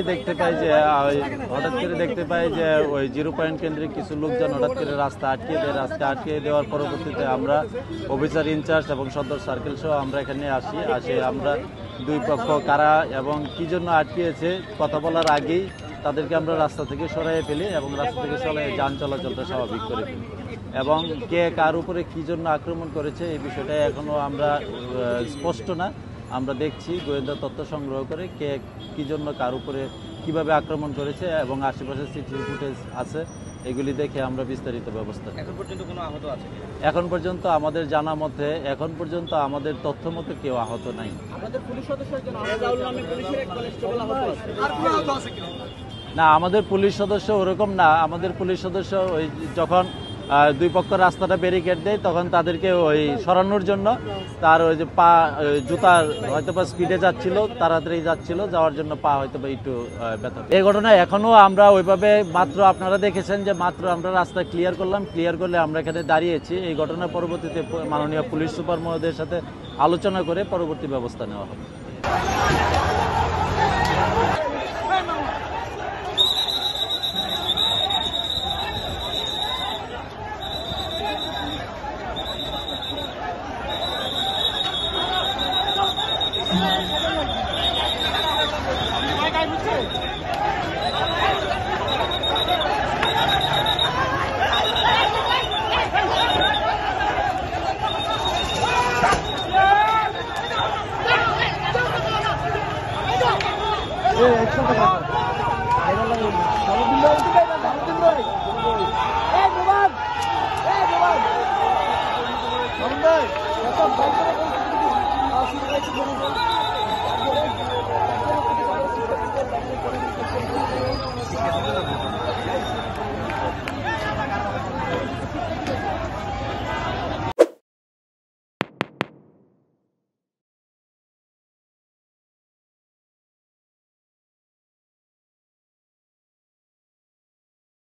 দেখতে পাই যে হঠাৎ করে দেখতে পাই যে ওই 0 পয়েন্ট কেন্দ্রিক কিছু লোকজন হঠাৎ করে রাস্তা আটকিয়ে দেয়। রাস্তা আটকিয়ে দেওয়ার পরবর্তীতে আমরা অফিসার ইনচার্জ এবং সদর সার্কেল সহ আমরা এখানে আসে আমরা দুই পক্ষ কারা এবং কি জন্য আটকিয়েছে কথা বলার আগেই তাদেরকে আমরা রাস্তা থেকে সরাইয়ে ফেলি এবং রাস্তা থেকে সরাইয়ে যান চলাচলটা স্বাভাবিক করে ফেলি এবং কে কার উপরে কি জন্য আক্রমণ করেছে এই বিষয়টা এখনো আমরা স্পষ্ট না। আমরা দেখছি গোয়েন্দা তথ্য সংগ্রহ করে কে কি জন্য কার উপরে কিভাবে আক্রমণ করেছে এবং আশেপাশে সিসিটিভি ফুটেজ আছে, এগুলি দেখে আমরা বিস্তারিত ব্যবস্থা। এখন পর্যন্ত কোনো আহত আছে? এখন পর্যন্ত আমাদের জানা মতে এখন পর্যন্ত আমাদের তথ্য মতে কেউ আহত নাই। আমাদের পুলিশ সদস্য পুলিশের এক কনস্টেবল আহত আছে, আর কোনো আহত আছে কিনা? না, আমাদের পুলিশ সদস্য ওরকম না। আমাদের পুলিশ সদস্য ওই যখন দুই পক্ষ রাস্তাটা ব্যারিকেড দেয় তখন তাদেরকে ওই সরানোর জন্য তার ওই যে পা জুতার হয়তো বা স্পিডে যাচ্ছিল, তাড়াতাড়ি যাচ্ছিল, যাওয়ার জন্য পা হয়তো বা একটু ব্যথা। এই ঘটনা এখনো আমরা ওইভাবে মাত্র আপনারা দেখেছেন যে মাত্র আমরা রাস্তা ক্লিয়ার করলাম, ক্লিয়ার করলে আমরা এখানে দাঁড়িয়েছি। এই ঘটনার পরবর্তীতে মাননীয় পুলিশ সুপার মহোদয়ের সাথে আলোচনা করে পরবর্তী ব্যবস্থা নেওয়া হবে।